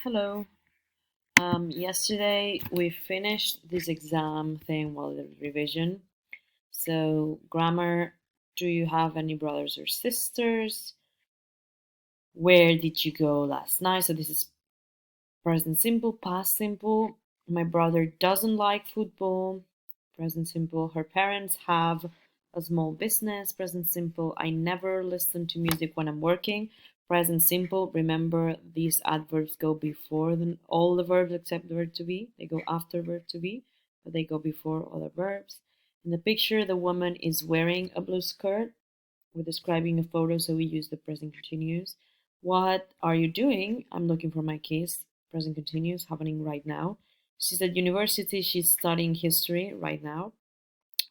Hello. Yesterday we finished this exam thing, well, the revision. So, grammar, do you have any brothers or sisters? Where did you go last night? So, this is present simple, past simple. My brother doesn't like football. Present simple. Her parents have a small business. Present simple. I never listen to music when I'm working. Present simple. Remember, these adverbs go before all the verbs except the verb to be. They go after verb to be, but they go before other verbs. In the picture, the woman is wearing a blue skirt. We're describing a photo, so we use the present continuous. What are you doing? I'm looking for my keys. Present continuous, happening right now. She's at university. She's studying history right now.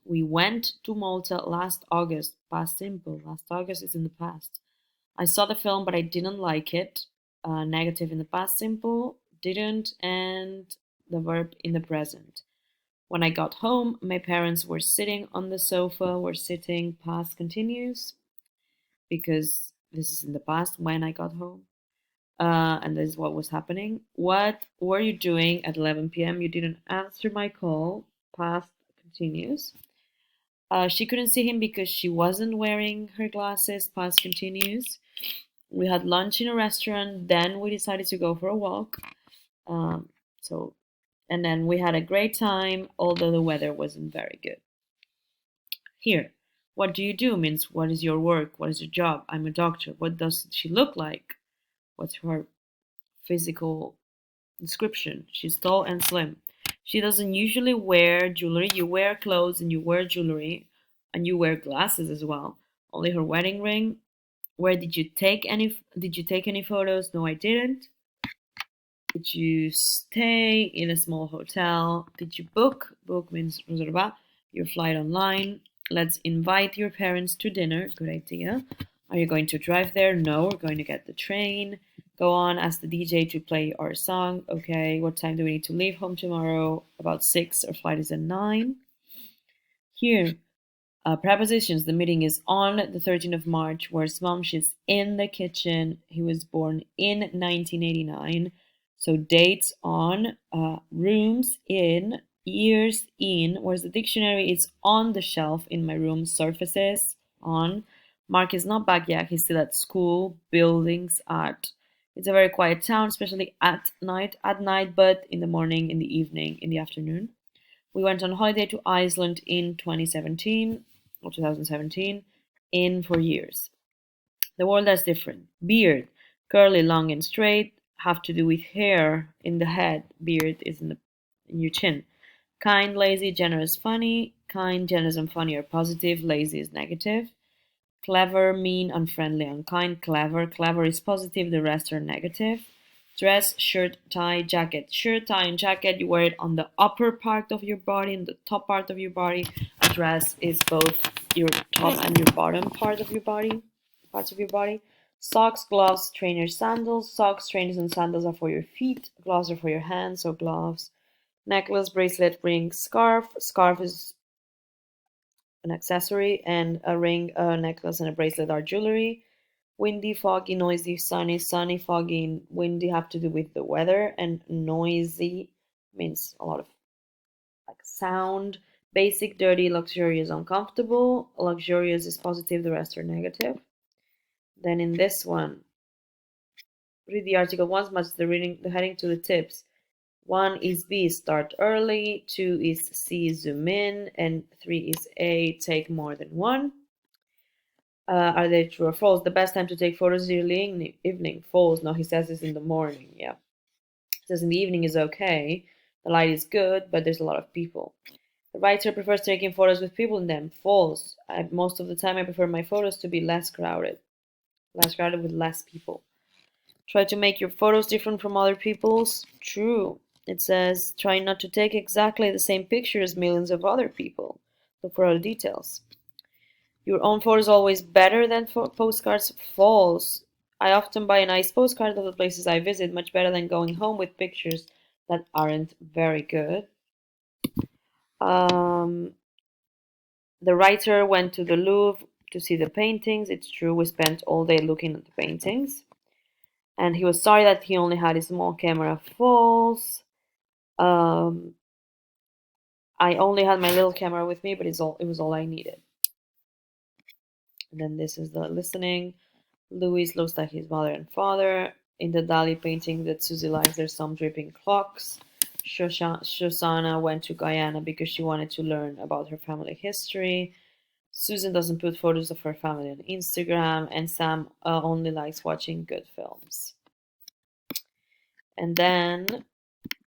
We went to Malta last August. Past simple. Last August is in the past. I saw the film, but I didn't like it. Negative in the past simple. Didn't, and the verb in the present. When I got home, my parents were sitting on the sofa. Were sitting. Past continuous because this is in the past when I got home. And this is what was happening. What were you doing at 11 p.m.? You didn't answer my call. Past continues. She couldn't see him because she wasn't wearing her glasses. Past continues. We had lunch in a restaurant. Then we decided to go for a walk. Um, so, and then we had a great time, although the weather wasn't very good. Here, what do you do means what is your work? What is your job? I'm a doctor. What does she look like? What's her physical description? She's tall and slim. She doesn't usually wear jewelry. You wear clothes and you wear jewelry and you wear glasses as well. Only her wedding ring. Where did you take any photos? No, I didn't. Did you stay in a small hotel? Did you book means reservar, your flight online? Let's invite your parents to dinner. Good idea. Are you going to drive there? No, we're going to get the train. Go on, ask the DJ to play our song. Okay, what time do we need to leave home tomorrow? About 6. Our flight is at 9. Here, prepositions. The meeting is on the 13th of March. Where's mom? She's in the kitchen. He was born in 1989. So dates on, rooms in, years in. Where's the dictionary? It's on the shelf in my room. Surfaces on. Mark is not back yet. He's still at school. Buildings at. It's a very quiet town, especially at night. At night, but in the morning, in the evening, in the afternoon. We went on holiday to Iceland in 2017 or 2017, in for years. The world is different. Beard, curly, long, and straight, have to do with hair in the head. Beard is in your chin. Kind, lazy, generous, funny. Kind, generous, and funny are positive. Lazy is negative. Clever, mean, unfriendly, unkind. Clever is positive. The rest are negative. Dress, shirt, tie, jacket. Shirt, tie, and jacket, you wear it on the upper part of your body, in the top part of your body. A dress is both your top and your bottom part of your body, parts of your body. Socks, gloves, trainers, sandals. Socks, trainers, and sandals are for your feet. Gloves are for your hands, so gloves. Necklace, bracelet, ring, scarf. Scarf is an accessory, and a ring, a necklace, and a bracelet are jewelry. Windy, foggy, noisy, sunny. Sunny, foggy, and windy have to do with the weather, and noisy means a lot of like sound. Basic, dirty, luxurious, uncomfortable. Luxurious is positive, the rest are negative. Then in this one, read the article once, match the heading to the tips. 1 is B, start early. 2 is C, zoom in. And 3 is A, take more than one. Are they true or false? The best time to take photos is usually in the evening. False. No, he says it's in the morning. Yeah. He says in the evening is okay. The light is good, but there's a lot of people. The writer prefers taking photos with people in them. False. Most of the time, I prefer my photos to be less crowded. Less crowded with less people. Try to make your photos different from other people's. True. It says try not to take exactly the same picture as millions of other people. Look for other details. Your own photo is always better than postcards. False. I often buy a nice postcard of the places I visit, much better than going home with pictures that aren't very good. Um, the writer went to the Louvre to see the paintings. It's true, we spent all day looking at the paintings. and he was sorry that he only had his small camera false. I only had my little camera with me, but it was all I needed. And then this is the listening. Louis looks like his mother and father. In the Dali painting that Susie likes, there's some dripping clocks. Shoshana went to Guyana because she wanted to learn about her family history. Susan doesn't put photos of her family on Instagram, and Sam only likes watching good films. And then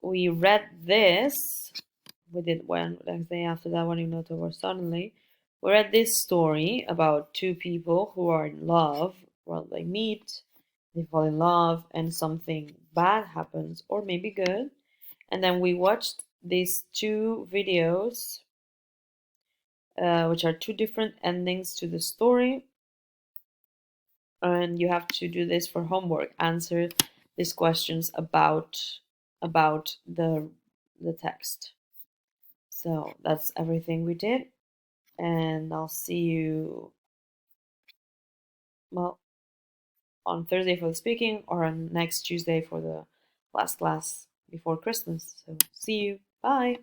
we read this. We did one next day after that one in October. Suddenly, we read this story about two people who are in love. Well, they meet, they fall in love, and something bad happens, or maybe good. And then we watched these two videos, which are two different endings to the story. And you have to do this for homework. Answer these questions about the text. So that's everything we did, and I'll see you, well, on Thursday for the speaking, or on next Tuesday for the last class before Christmas. So see you. Bye.